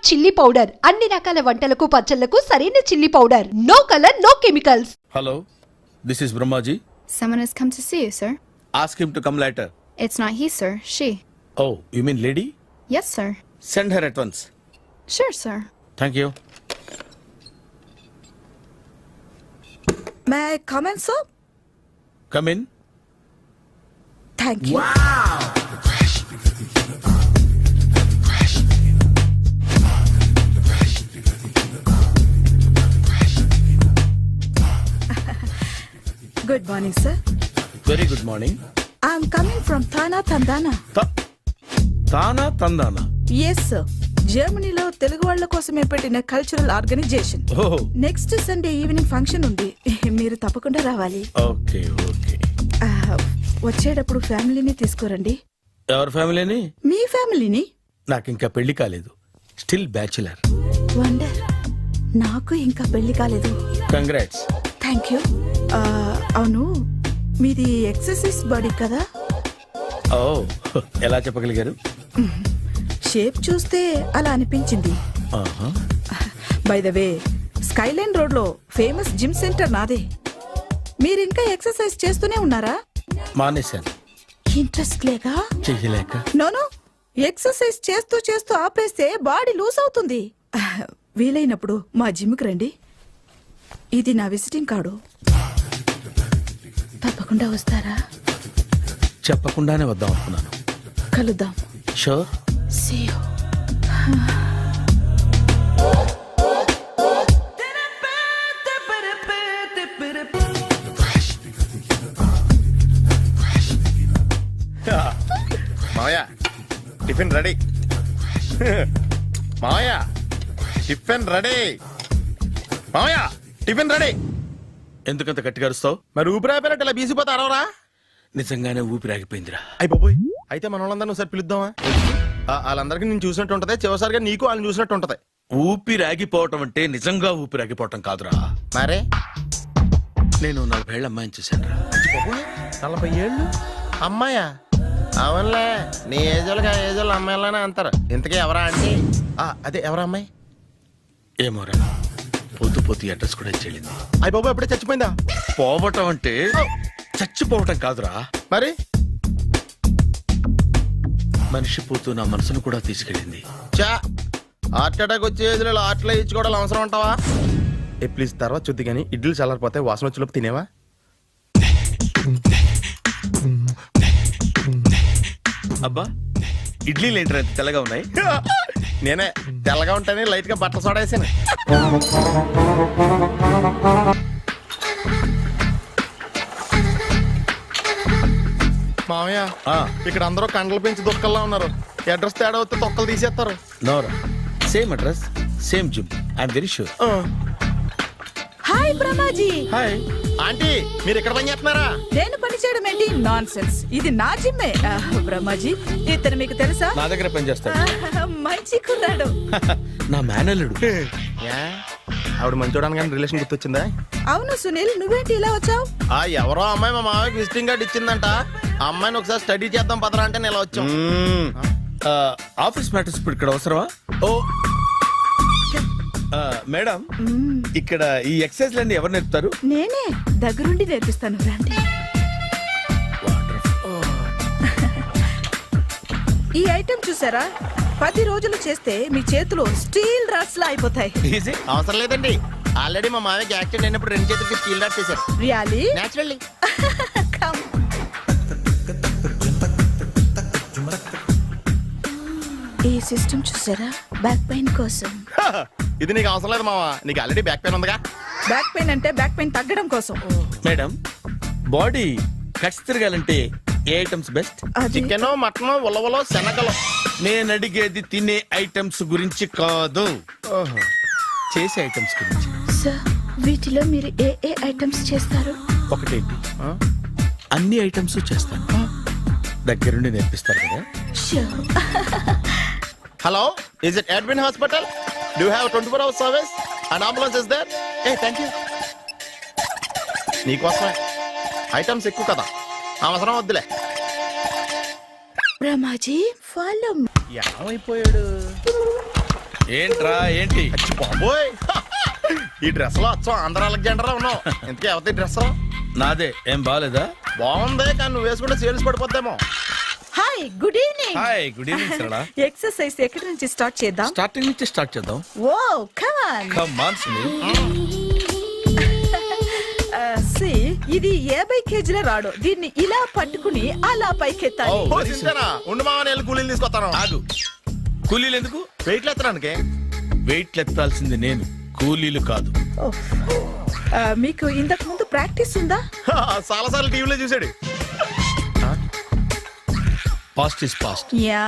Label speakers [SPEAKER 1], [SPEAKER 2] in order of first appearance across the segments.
[SPEAKER 1] Chilli powder అన్ని రకాల వంటలకు పచ్చళ్లకు సరైన chilli powder. No colour, no chemicals.
[SPEAKER 2] Hello, this is Brahmaji.
[SPEAKER 3] Someone has come to see you, sir.
[SPEAKER 2] Ask him to come later.
[SPEAKER 3] It's not he, sir. She.
[SPEAKER 2] Oh, you mean lady?
[SPEAKER 3] Yes, sir.
[SPEAKER 2] Send her at once.
[SPEAKER 3] Sure, sir.
[SPEAKER 2] Thank you.
[SPEAKER 4] May I come in, sir?
[SPEAKER 2] Come in.
[SPEAKER 4] Thank you. Good morning, sir.
[SPEAKER 2] Very good morning.
[SPEAKER 4] I'm coming from Thana, Tandana.
[SPEAKER 2] Tana Tandana.
[SPEAKER 4] Yes, sir. జర్మనీలో తెలుగు వాళ్ళ కోసమే పెట్టిన cultural organisation.
[SPEAKER 2] Oh,
[SPEAKER 4] next Sunday evening function ఉంది, మీరు తప్పకుండా రావాలి.
[SPEAKER 2] okay, okay.
[SPEAKER 4] వచ్చేటప్పుడు ఫ్యామిలీని తీసుకురండి.
[SPEAKER 2] ఎవరి ఫ్యామిలీని?
[SPEAKER 4] మీ ఫ్యామిలీని.
[SPEAKER 2] నాకు ఇంకా పెళ్లి కాలేదు. Still bachelor.
[SPEAKER 4] వండర్. నాకు ఇంకా పెళ్లి కాలేదు.
[SPEAKER 2] కంగ్రాట్స్.
[SPEAKER 4] Thank you. అవును, మీది ఎక్సర్సైజ్ బాడీ కదా?
[SPEAKER 2] ఓ, ఎలా చెప్పగలిగారు?
[SPEAKER 4] షేప్ చూస్తే అలా అనిపించింది. By the way, Skyline road లో ఫేమస్ జిమ్ సెంటర్ నాదే. మీరింకా ఎక్సర్సైజ్ చేస్తూనే ఉన్నారా?
[SPEAKER 2] మానేశాను.
[SPEAKER 4] ఇంట్రెస్ట్ లేగా?
[SPEAKER 2] చెయ్యలేక.
[SPEAKER 4] నోను, ఎక్సర్సైజ్ చేస్తూ చేస్తూ ఆపేస్తే బాడీ లూజ్ అవుతుంది. వీలైనప్పుడు మా జిమ్కి రండి. ఇది నా విజిటింగ్ కార్డు. తప్పకుండా వస్తారా?
[SPEAKER 2] చెప్పకుండానే వద్దాం అనుకున్నాను.
[SPEAKER 4] కలుద్దాం.
[SPEAKER 2] షూర్.
[SPEAKER 4] See you.
[SPEAKER 5] మావయ్య టిఫిన్ రెడీ. మావయ్య టిఫిన్ రెడీ. మావయ్య టిఫిన్ రెడీ.
[SPEAKER 2] ఎందుకంత గట్టిగా అరుస్తావు?
[SPEAKER 5] మరి ఊపిరి అయిపోయినట్టు ఇలా బీసిపోతే అరవరా?
[SPEAKER 2] నిజంగానే ఊపిరాగిపోయిందిరా.
[SPEAKER 5] అయ్యి బాబోయ్, అయితే మన వాళ్ళందరినీ ఒకసారి పిలుద్దామా? వాళ్ళందరికీ నేను చూసినట్టు ఉంటది, చివరిసారిగా నీకు వాళ్ళని చూసినట్టు ఉంటది.
[SPEAKER 2] ఊపిరాగిపోవటం అంటే నిజంగా ఊపిరాగిపోవటం కాదురా.
[SPEAKER 5] మరే
[SPEAKER 2] నేను 40 ఏళ్ల అమ్మాయిని చూశాను రా.
[SPEAKER 5] 40 ఏళ్ళు అమ్మాయా? అవునులే, నీ ఏజోళ్ళకి ఆ ఏజోళ్ళు అమ్మాయిలానే అంటారు. ఇంతకీ ఎవరా అంటే? అదే ఎవరా అమ్మాయి?
[SPEAKER 2] ఏమోరా, పొద్దు పొద్దు అడ్రస్ కూడా చెల్లింది.
[SPEAKER 5] అయ్యి బాబు ఎప్పుడే చచ్చిపోయిందా?
[SPEAKER 2] పోవటం అంటే చచ్చిపోవటం కాదురా.
[SPEAKER 5] మరి
[SPEAKER 2] మనిషి పోతూ నా మనసును కూడా తీసుకెళ్ళింది.
[SPEAKER 5] చా, హార్ట్ అటాక్ వచ్చే ఏజ్లో హార్ట్లో ఇచ్చుకోవడం అవసరం అంటావా? ప్లీజ్ తర్వాత చూద్ది కానీ ఇడ్లీలు చల్లారిపోతే వాసన వచ్చేలోపు తినేవా?
[SPEAKER 2] అబ్బా, ఇడ్లీలు ఏంటి అంత తెల్లగా ఉన్నాయి?
[SPEAKER 5] నేనే తెల్లగా ఉంటానే లైట్ గా బట్టలు సోడా వేసాను. మామయ్య, ఇక్కడ అందరూ కండలు పెంచి దుక్కల్లా ఉన్నారు. అడ్రస్ తేడా వస్తే తొక్కలు తీసేస్తారు.
[SPEAKER 2] నోరా, same address, same gym. I'm very sure.
[SPEAKER 4] Hi Brahmaji.
[SPEAKER 2] Hi
[SPEAKER 5] aunty, మీరు ఇక్కడ పని చేస్తున్నారా?
[SPEAKER 4] నేను పని చేయడం ఏంటి? Nonsense. ఇది నా జిమ్మే. బ్రహ్మాజీ, ఇతను మీకు తెలుసా?
[SPEAKER 2] నా దగ్గర పని చేస్తాడు.
[SPEAKER 4] మంచి కుర్రాడు.
[SPEAKER 2] నా మేనల్లుడు.
[SPEAKER 5] ఆవిడ మంచి చూడడానికి రిలేషన్ గుర్తొచ్చిందా?
[SPEAKER 4] అవును సునీల్, నువ్వేంటి ఇలా వచ్చావు?
[SPEAKER 5] ఎవరో అమ్మాయి మా మామయ్యకి విజిటింగ్ కార్డు ఇచ్చిందంట. ఆ అమ్మాయిని ఒకసారి స్టడీ చేద్దాం పదరా అంటే నేను ఇలా వచ్చాం.
[SPEAKER 2] ఆఫీస్ మ్యాటర్స్ ఇప్పుడు ఇక్కడ అవసరమా? ఓ మేడం, ఇక్కడ ఈ ఎక్సర్సైజ్ లన్నీ ఎవరు నేర్పుతారు?
[SPEAKER 4] నేనే దగ్గరుండి నేర్పిస్తాను, రండి. ఈ ఐటెం చూసారా? 10 రోజులు చేస్తే మీ చేతులు స్టీల్ రాట్స్ లా అయిపోతాయి.
[SPEAKER 5] అవసరం లేదండి, ఆల్రెడీ మా మామయ్యకి యాక్సిడెంట్ అయినప్పుడు 2 చేతులకి స్టీల్ డాట్ చేశారు.
[SPEAKER 4] రియల్లీ?
[SPEAKER 5] నేచురల్లీ.
[SPEAKER 4] ఈ సిస్టమ్ చూసారా? బ్యాక్ పెయిన్ కోసం.
[SPEAKER 5] ఇది నీకు అవసరం లేదు మావా, నీకు ఆల్రెడీ బ్యాక్ పెయిన్ ఉందిగా.
[SPEAKER 4] బ్యాక్ పెయిన్ అంటే బ్యాక్ పెయిన్ తగ్గడం కోసం.
[SPEAKER 2] మేడం, బాడీ కట్స్ తిరగాలంటే ఏ ఐటమ్స్ బెస్ట్?
[SPEAKER 5] చికెన్, మటన్, ఉలవలో, శనగలు.
[SPEAKER 2] నేను అడిగేది తినే ఐటమ్స్ గురించి కాదు, చేసే ఐటమ్స్ గురించి.
[SPEAKER 4] సార్, వీటిలో మీరు ఏ ఏ ఐటమ్స్ చేస్తారు?
[SPEAKER 2] ఒకటేంటి, అన్ని ఐటమ్స్ చేస్తాను. దగ్గరుండి నేర్పిస్తారు కదా.
[SPEAKER 5] Hello, is it admin hospital? Do have 24 hours service? And ambulance is there? Thank you. నీకోసమే. ఐటమ్స్ ఎక్కువ కదా, అవసరం వద్దులే.
[SPEAKER 4] బ్రహ్మాజీ, ఫాలో.
[SPEAKER 5] ఏమైపోయాడు?
[SPEAKER 2] ఏంట్రా ఏంటి
[SPEAKER 5] అచ్చి బాబోయ్ ఈ డ్రెస్ లో అచ్చం ఆంధ్ర అలెగ్జాండర్ ఉన్నావు ఇంతకీ ఎవరి డ్రెస్
[SPEAKER 2] నాదే ఏం బాగాలేదా?
[SPEAKER 5] బాగుంది కానీ నువ్వు వేసుకుంటే సేల్స్ పడిపోద్దేమో.
[SPEAKER 4] Hi good evening.
[SPEAKER 2] Hi good evening Sarala.
[SPEAKER 4] Exercise ఎక్కడి నుంచి స్టార్ట్ చేద్దాం?
[SPEAKER 2] స్టార్టింగ్ నుంచి స్టార్ట్ చేద్దాం.
[SPEAKER 4] Oh come on.
[SPEAKER 2] Come on Sunil.
[SPEAKER 4] సి ఇది 50 కేజీల రాడు. దీన్ని ఇలా పట్టుకుని అలా పైకెత్తాలి.
[SPEAKER 2] Oh.
[SPEAKER 5] ఓ, సింతేనా? ఉండు మామ, నేను కూలీలు తీసుకొస్తాను.
[SPEAKER 2] ఆగు. కూలీలు ఎందుకు?
[SPEAKER 5] వెయిట్లు ఎత్తడానికి.
[SPEAKER 2] వెయిట్ ఎత్తాల్సింది నేను, కూలీలు కాదు.
[SPEAKER 4] మీకు ఇంతకు ముందు ప్రాక్టీస్ ఉందా?
[SPEAKER 5] చాలా సార్లు టీవీలో చూసాడు.
[SPEAKER 2] Past is past.
[SPEAKER 4] యా.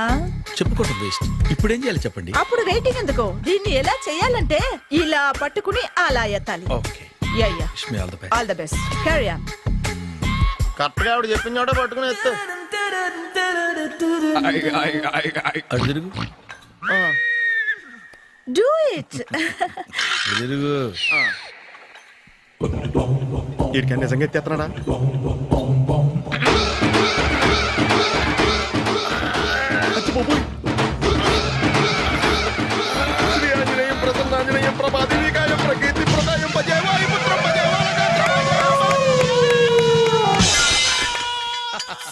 [SPEAKER 2] చెప్పుకోవడం వేస్ట్. ఇప్పుడు ఏం చేయాలి చెప్పండి.
[SPEAKER 4] అప్పుడు వెయిటింగ్ ఎందుకు? దీన్ని ఎలా చేయాలంటే ఇలా పట్టుకుని అలా ఎత్తాలి.
[SPEAKER 2] Okay.
[SPEAKER 4] Yeah yeah.
[SPEAKER 2] Wish me all the best.
[SPEAKER 4] All the best. Carry on.
[SPEAKER 5] Correct గా ఆవిడ చెప్పిన చోట పట్టుకుని ఎత్తు.
[SPEAKER 2] అటు తిరుగు.
[SPEAKER 4] Do it.
[SPEAKER 2] అటు తిరుగు.
[SPEAKER 5] వీడికి నిజంగా ఎత్తేస్తున్నాడా?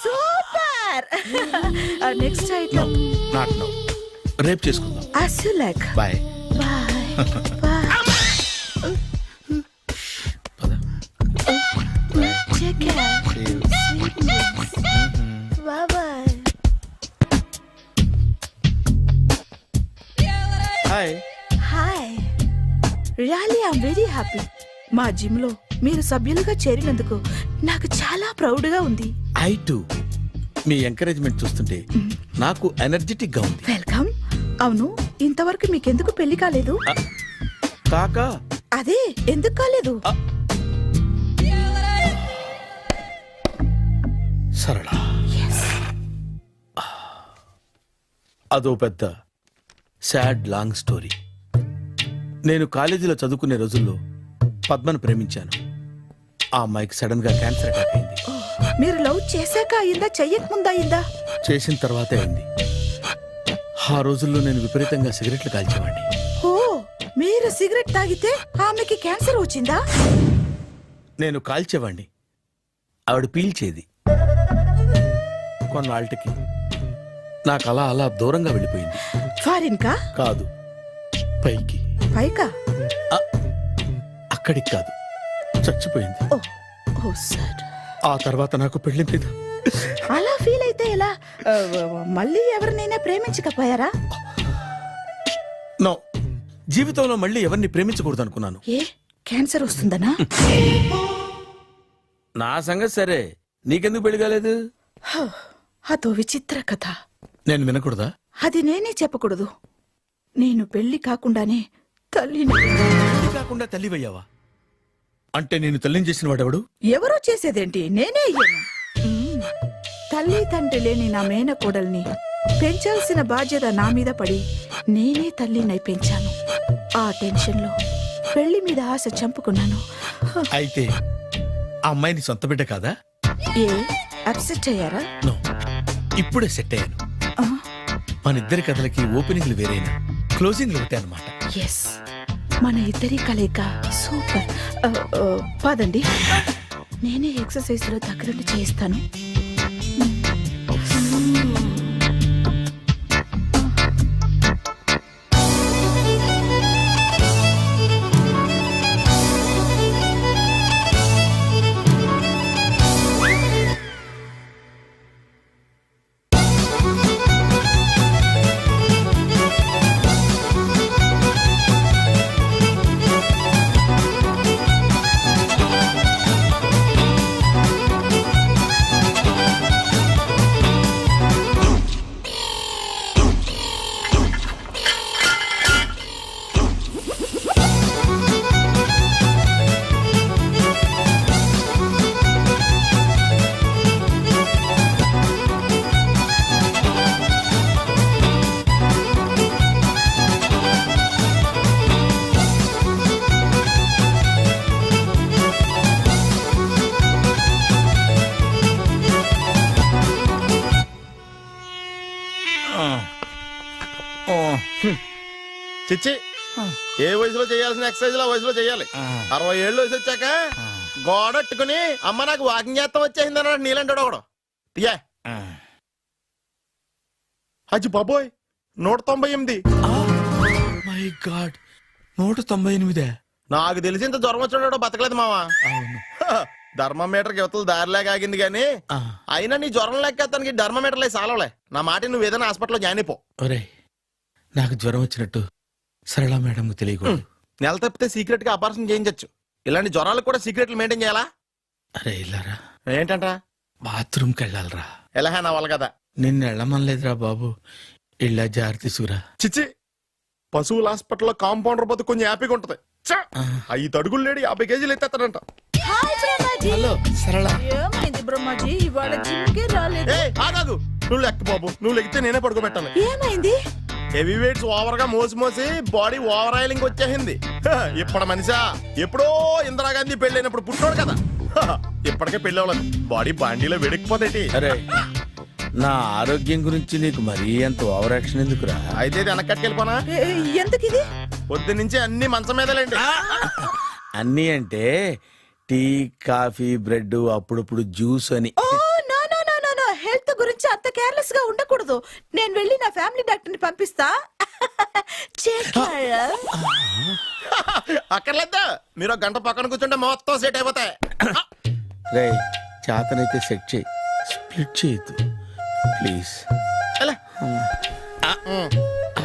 [SPEAKER 4] Super. Next item
[SPEAKER 2] not no. రేపు చేసుకుందాం.
[SPEAKER 4] as you like.
[SPEAKER 2] Bye.
[SPEAKER 4] Bye. Bye.
[SPEAKER 2] పద.
[SPEAKER 4] Take care.
[SPEAKER 2] See you.
[SPEAKER 4] Sweet dreams. Bye bye.
[SPEAKER 2] Hi.
[SPEAKER 4] Hi. Really I'm very happy. మా జిమ్ లో మీరు సభ్యులుగా చేరినందుకు నాకు చాలా ప్రౌడ్ గా ఉంది.
[SPEAKER 2] I to. మీ ఎంకరేజ్మెంట్ చూస్తుంటే నాకు ఎనర్జెటిక్ గా ఉంది.
[SPEAKER 4] వెల్కమ్. అవును, ఇంతవరకు మీకెందుకు పెళ్లి కాలేదు?
[SPEAKER 2] కాకా.
[SPEAKER 4] అదే ఎందుకు కాలేదు?
[SPEAKER 2] సరళ, అదో పెద్ద సాడ్ లాంగ్ స్టోరీ. నేను కాలేజీలో చదువుకునే రోజుల్లో పద్మను ప్రేమించాను. ఆ అమ్మాయికి సడన్ గా క్యాన్సర్ అటాక్ అయింది.
[SPEAKER 4] మీరు లవ్ చేశాక అయిందా, చెయ్యక ముందా అయిందా?
[SPEAKER 2] చేసిన తర్వాతే అయింది. ఆ రోజుల్లో నేను విపరీతంగా సిగరెట్లు కాల్చేవాడిని.
[SPEAKER 4] ఓ, మీరు సిగరెట్ తాగితే ఆమెకి క్యాన్సర్ వచ్చిందా?
[SPEAKER 2] నేను కాల్చేవాడిని, ఆవిడ పీల్చేది. కొన్నాళ్ళకి నాకు అలా అలా దూరంగా వెళ్ళిపోయింది.
[SPEAKER 4] ఫారిన్ కా?
[SPEAKER 2] కాదు, పైకి.
[SPEAKER 4] పైకా?
[SPEAKER 2] అక్కడికి కాదు, చచ్చిపోయింది.
[SPEAKER 4] ఓ ఓ సార్.
[SPEAKER 2] ఆ తర్వాత నాకు పెళ్లి మీద
[SPEAKER 4] అలా ఫీల్ అయితే ఎలా? మళ్ళీ ఎవరినైనా ప్రేమించకపోయారా?
[SPEAKER 2] నో, జీవితంలో మళ్ళీ ఎవరిని ప్రేమించకూడదు అనుకున్నాను.
[SPEAKER 4] ఏ, క్యాన్సర్ వస్తుందనా?
[SPEAKER 2] నా సంగతి సరే, నీకెందుకు పెళ్లి కాలేదు?
[SPEAKER 4] అదో విచిత్ర కథ.
[SPEAKER 2] నేను వినకూడదా?
[SPEAKER 4] అది నేనే చెప్పకూడదు. నేను పెళ్లి కాకుండానే తల్లిని.
[SPEAKER 2] పెళ్లి కాకుండా తల్లివయ్యావా? అంటే నేను తల్లిని చేసిన వాడెవడు?
[SPEAKER 4] ఎవరో చేసేదేంటి, నేనే అయ్యాను. తల్లి తండ్రి లేని నా మేనకోడల్ని పెంచాల్సిన బాధ్యత నా మీద పడి నేనే తల్లినై పెంచాను. ఆ టెన్షన్లో పెళ్లి మీద ఆశ చంపుకున్నాను.
[SPEAKER 2] అయితే ఆ అమ్మాయిని సొంత బిడ్డ కాదా?
[SPEAKER 4] ఏ, అప్సెట్ అయ్యారా?
[SPEAKER 2] నో, ఇప్పుడే సెట్ అయ్యాను.
[SPEAKER 4] ఆ,
[SPEAKER 2] మన ఇద్దరి కథలకి ఓపెనింగ్లు వేరైనా క్లోజింగ్లు ఒకటే అన్నమాట.
[SPEAKER 4] ఎస్, మన ఇద్దరి కలయిక సూపర్. పదండి, నేనే ఎక్సర్సైజ్ లో దగ్గరుండి చేయిస్తాను.
[SPEAKER 5] చిచ్చి ఏ వయసులో చేయాల్సిన ఎక్సర్సైజ్ ఆ వయసులో చేయాలి. 60 ఏళ్ళు వయసు వచ్చాక గోడట్టుకుని అమ్మ నాకు వాకింగ్ చేస్తాం వచ్చేసింది అన్నాడు నీలంటాడు ఒకడు. యా అజ్జి బాబోయ్ 198.
[SPEAKER 2] My God 198.
[SPEAKER 5] నాకు తెలిసి ఇంత జ్వరం వచ్చాడో బతకలేదు మావా.
[SPEAKER 2] అవును.
[SPEAKER 5] ధర్మమీటర్ యువతలు దారిలాగా ఆగింది గానీ అయినా నీ జ్వరం లెక్క అతనికి ధర్మమీటర్లే సాలవలే. నా మాట నువ్వు ఏదైనా హాస్పిటల్లో జాయిన్ అయిపో.
[SPEAKER 2] ఒరేయ్ నాకు జ్వరం వచ్చినట్టు సరళ మేడం తెలియకూడదు.
[SPEAKER 5] నెల తప్పితే సీక్రెట్ గా ఆపరేషన్ చేయించచ్చు. ఇలాంటి జ్వరాలకు కూడా సీక్రెట్లు మెయింటైన్ చేయాలా?
[SPEAKER 2] అరే ఇల్లారా
[SPEAKER 5] ఏంటంటా
[SPEAKER 2] బాత్రూమ్కి వెళ్ళాలరా.
[SPEAKER 5] ఎలా నా వాళ్ళ కదా.
[SPEAKER 2] నిన్ను వెళ్ళమనలేదురా బాబు. ఇళ్ళ జారి తీసుకురా.
[SPEAKER 5] చిచ్చి పశువుల హాస్పిటల్లో కాంపౌండర్ పోతే కొంచెం హ్యాపీగా ఉంటది. 5 అడుగులు లేడి 50 కేజీలు ఎత్తేస్తాడంట.
[SPEAKER 2] హలో సరళ.
[SPEAKER 4] ఏమైంది బ్రహ్మాజీ ఇవాళ జిమ్కే రాలేదు?
[SPEAKER 5] ఏ ఆగాగు, నువ్వు లెక్క బాబు. నువ్వు లెక్కితే నేనే పడుకోబెట్టాలి.
[SPEAKER 4] ఏమైంది?
[SPEAKER 5] హెవీ వెయిట్స్ ఓవర్ గా మోసి బాడీ ఓవర్ ఆయిలింగ్ వచ్చేసింది. ఇప్పుడు మనిషా ఎప్పుడో ఇందిరాగాంధీ పెళ్ళైనప్పుడు పుట్టినోడు కదా. ఇప్పటికే పెళ్ళి అవ్వలేదు. బాడీ బాండీలో వెడికిపోతేటి.
[SPEAKER 2] అరే నా ఆరోగ్యం గురించి నీకు మరీ అంత ఓవర్ యాక్షన్ ఎందుకురా?
[SPEAKER 5] అయితే ఇది వెనక్కట్టుకెళ్ళిపోనా?
[SPEAKER 4] ఎందుకు ఇది?
[SPEAKER 5] పొద్దు నుంచి అన్ని మంచం మీదలేండి.
[SPEAKER 2] అన్నీ అంటే టీ కాఫీ బ్రెడ్ అప్పుడప్పుడు జ్యూస్ అని.
[SPEAKER 4] Oh no no no no no, health గురించి అంత కేర్లెస్ గా ఉండకూడదు. నేను వెళ్ళి నా ఫ్యామిలీ డాక్టర్ ని పంపిస్తా.
[SPEAKER 5] అక్కర్లేద్దా, మీరు 1 గంట పక్కన కూర్చుంటే మొత్తం సెట్ అయిపోతాయి.
[SPEAKER 2] రే చేతనైతే సెట్ చేయి, స్ప్లిట్ చేయొద్దు ప్లీజ్.
[SPEAKER 5] ఎలా?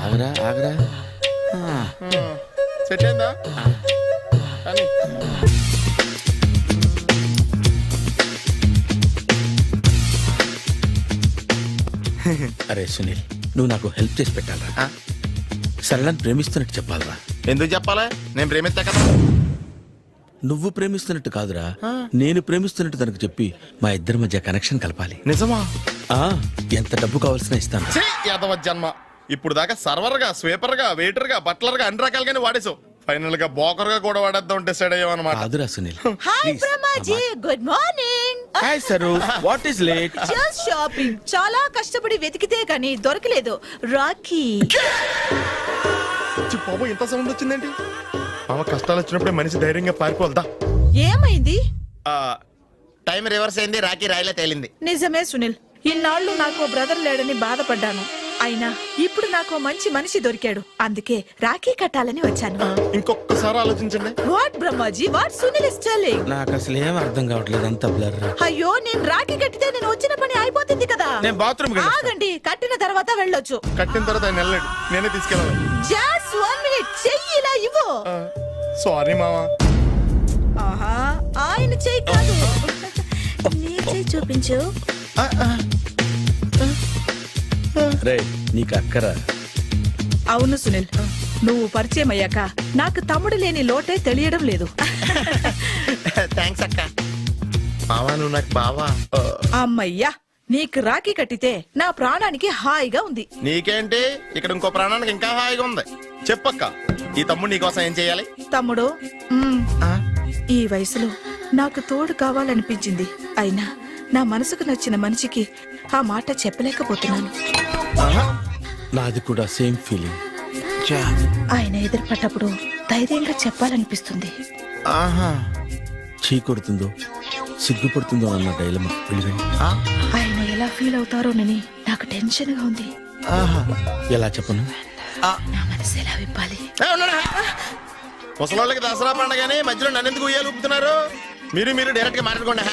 [SPEAKER 2] ఆగరా ఆగరా.
[SPEAKER 5] సెట్ అయిందా? కానీ
[SPEAKER 2] అరే సునీల్ నువ్వు నాకు హెల్ప్ చేసి పెట్టాలరా. సరళని ప్రేమిస్తున్నట్టు చెప్పాలరా.
[SPEAKER 5] ఎందుకు చెప్పాలా? నేను ప్రేమిస్తా కదా.
[SPEAKER 2] నువ్వు ప్రేమిస్తున్నట్టు కాదురా, నేను ప్రేమిస్తున్నట్టు తనకు చెప్పి మా ఇద్దరి మధ్య కనెక్షన్ కలపాలి.
[SPEAKER 5] నిజమా?
[SPEAKER 2] ఆ ఎంత డబ్బు కావాల్సిన ఇస్తాను.
[SPEAKER 5] యాదవ జన్మ. ఇప్పుడు దాకా సర్వర్ గా, స్వీపర్ గా, వెయిటర్ గా, బట్లర్ గా అన్ని రకాలుగానే వాడేసావు. ఫైనల్ గా బోకర్ గా కూడా వాడేద్దాం డిసైడ్ అయ్యామన్నమాట.
[SPEAKER 2] కాదురా Sunil.
[SPEAKER 4] Hi Brahmaji, good morning.
[SPEAKER 2] Hi sir, what is late?
[SPEAKER 4] Just shopping. చాలా కష్టపడి వెతికితే కానీ దొరకలేదు. రాఖీ.
[SPEAKER 5] బాబు ఇంత సౌండ్ వచ్చిందేంటి? మామ కష్టాలు వచ్చినప్పుడే మనిషి ధైర్యంగా పారిపోల్దా.
[SPEAKER 4] ఏమైంది?
[SPEAKER 5] టైం రివర్స్ అయింది. రాఖీ రాయిలా తేలింది.
[SPEAKER 4] నిజమే సునీల్, ఇన్నాళ్ళు నాకు బ్రదర్ లేడని బాధపడ్డాను. అయినా ఇప్పుడు నాకు మంచి మనిషి దొరికాడు. అందుకే రాఖీ కట్టాలని వచ్చాను.
[SPEAKER 5] ఇంకొకసారి ఆలోచించండి.
[SPEAKER 4] What Brahmaji, what Sunil is telling?
[SPEAKER 2] నాకు అసలు ఏం అర్థం కావట్లేదు, అంత బ్లర్.
[SPEAKER 4] అయ్యో, నేను రాఖీ కట్టితే నేను వచ్చిన పని అయిపోతుంది కదా.
[SPEAKER 2] నేను బాత్రూమ్
[SPEAKER 4] ఆగండి, కట్టిన తర్వాత వెళ్ళొచ్చు.
[SPEAKER 5] కట్టిన తర్వాత ఆయన వెళ్ళండి, నేనే తీసుకెళ్ళాలి.
[SPEAKER 4] జస్ట్ 1 మినిట్, చెయ్యి ఇలా ఇవ్వు.
[SPEAKER 5] సారీ మామా.
[SPEAKER 4] ఆహా, ఆయన చెయ్యి కాదు, నీ చెయ్యి చూపించు.
[SPEAKER 2] రే నీకు అక్కరా?
[SPEAKER 4] అవును సునీల్, నువ్వు పరిచయం అయ్యాక నాకు తమ్ముడు లేని లోటే తెలియడం లేదు.
[SPEAKER 5] థ్యాంక్స్ అక్క. మావా నువ్వు నాకు బావా.
[SPEAKER 4] అమ్మయ్యా, నీకు రాఖీ కట్టితే నా ప్రాణానికి హాయిగా ఉంది.
[SPEAKER 5] నీకేంటి, ఇక్కడ ఇంకో ప్రాణానికి ఇంకా హాయిగా ఉంది. చెప్పక్క, ఈ తమ్ముడు నీకోసం ఏం చేయాలి?
[SPEAKER 4] తమ్ముడు, ఈ వయసులో నాకు తోడు కావాలనిపించింది. అయినా నా మనసుకు నచ్చిన మనిషికి ఆ మాట చెప్పలేకపోతున్నాను.
[SPEAKER 2] నాది కూడా సేమ్ ఫీలింగ్.
[SPEAKER 4] ఆయన ఎదురుపడ్డప్పుడు ధైర్యంగా చెప్పాలనిపిస్తుంది.
[SPEAKER 2] చీ కొడుతుందో సిగ్గుపడుతుందో అన్న డైలమా.
[SPEAKER 4] ఆయన ఎలా ఫీల్ అవుతారోనని నాకు టెన్షన్ గా ఉంది.
[SPEAKER 2] ఎలా చెప్పను?
[SPEAKER 4] నా మనసు ఎలా విప్పాలి?
[SPEAKER 5] ముసలోళ్ళకి దసరా పండగని మధ్యలో నన్నెందుకు ఉయ్యాలు ఊపుతున్నారు? మీరు డైరెక్ట్ గా మాట్లాడుకోండి.